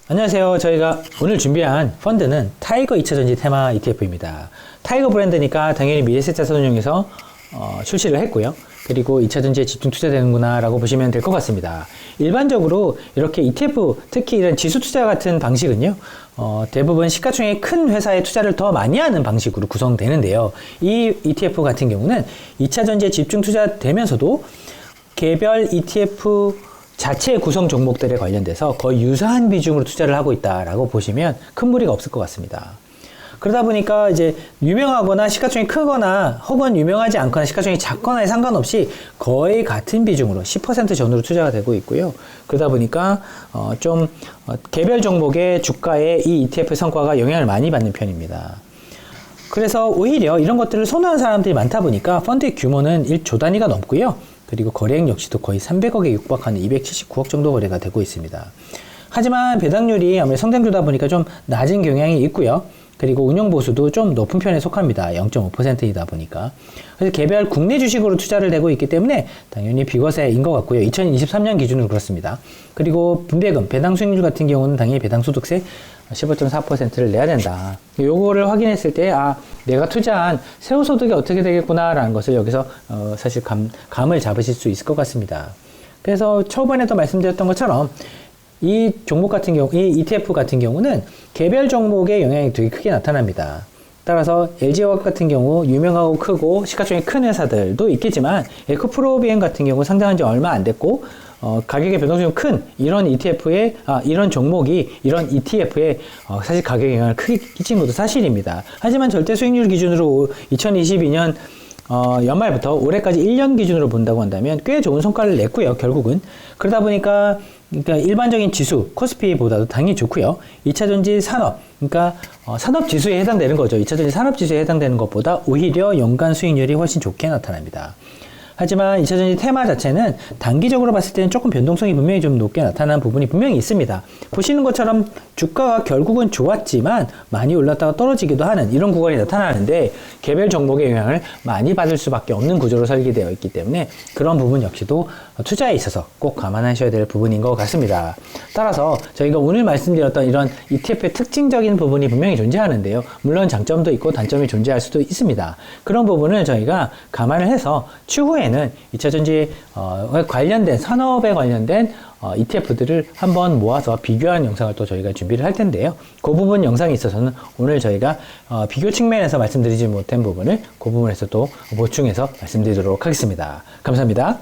안녕하세요. 저희가 오늘 준비한 펀드는 타이거 2차전지 테마 ETF입니다. 타이거 브랜드니까 당연히 미래세자산운용에서 출시를 했고요. 그리고 2차전지에 집중 투자되는구나 라고 보시면 될 것 같습니다. 일반적으로 이렇게 ETF, 특히 이런 지수 투자 같은 방식은요, 대부분 시가총액이 큰 회사에 투자를 더 많이 하는 방식으로 구성되는데요. 이 ETF 같은 경우는 2차전지에 집중 투자되면서도 개별 ETF 자체 구성 종목들에 관련돼서 거의 유사한 비중으로 투자를 하고 있다라고 보시면 큰 무리가 없을 것 같습니다. 그러다 보니까 이제 유명하거나 시가총액이 크거나 혹은 유명하지 않거나 시가총액이 작거나에 상관없이 거의 같은 비중으로 10% 전후로 투자가 되고 있고요. 그러다 보니까 개별 종목의 주가에 이 ETF 성과가 영향을 많이 받는 편입니다. 그래서 오히려 이런 것들을 선호하는 사람들이 많다 보니까 펀드의 규모는 1조 단위가 넘고요. 그리고 거래액 역시도 거의 300억에 육박하는 279억 정도 거래가 되고 있습니다. 하지만 배당률이 아무래도 성장주다 보니까 좀 낮은 경향이 있고요. 그리고 운용보수도 좀 높은 편에 속합니다. 0.5%이다 보니까. 그래서 개별 국내 주식으로 투자를 되고 있기 때문에 당연히 비과세인 것 같고요. 2023년 기준으로 그렇습니다. 그리고 분배금, 배당 수익률 같은 경우는 당연히 배당소득세 15.4%를 내야 된다. 요거를 확인했을 때, 내가 투자한 세후소득이 어떻게 되겠구나라는 것을 여기서 사실 감을 잡으실 수 있을 것 같습니다. 그래서 초반에도 말씀드렸던 것처럼 이 종목 같은 경우, 이 ETF 같은 경우는 개별 종목의 영향이 되게 크게 나타납니다. 따라서 LG화학 같은 경우 유명하고 크고 시가총액이 큰 회사들도 있겠지만 에코프로비엠 같은 경우 상장한 지 얼마 안 됐고 가격의 변동성이 큰 이런 이런 종목이 이런 ETF에 사실 가격 영향을 크게 끼친 것도 사실입니다. 하지만 절대 수익률 기준으로 2022년 연말부터 올해까지 1년 기준으로 본다고 한다면 꽤 좋은 성과를 냈고요. 결국은 그러다 보니까 일반적인 지수 코스피보다도 당연히 좋고요. 2차전지 산업, 산업지수에 해당되는 거죠. 2차전지 산업지수에 해당되는 것보다 오히려 연간 수익률이 훨씬 좋게 나타납니다. 하지만 2차전지 테마 자체는 단기적으로 봤을 때는 조금 변동성이 분명히 좀 높게 나타나는 부분이 분명히 있습니다. 보시는 것처럼 주가가 결국은 좋았지만 많이 올랐다가 떨어지기도 하는 이런 구간이 나타나는데 개별 종목의 영향을 많이 받을 수밖에 없는 구조로 설계되어 있기 때문에 그런 부분 역시도 투자에 있어서 꼭 감안하셔야 될 부분인 것 같습니다. 따라서 저희가 오늘 말씀드렸던 이런 ETF의 특징적인 부분이 분명히 존재하는데요. 물론 장점도 있고 단점이 존재할 수도 있습니다. 그런 부분을 저희가 감안을 해서 추후에는 2차전지 관련된 산업에 관련된 ETF들을 한번 모아서 비교하는 영상을 또 저희가 준비를 할 텐데요. 그 부분 영상에 있어서는 오늘 저희가 비교 측면에서 말씀드리지 못한 부분을 그 부분에서 또 보충해서 말씀드리도록 하겠습니다. 감사합니다.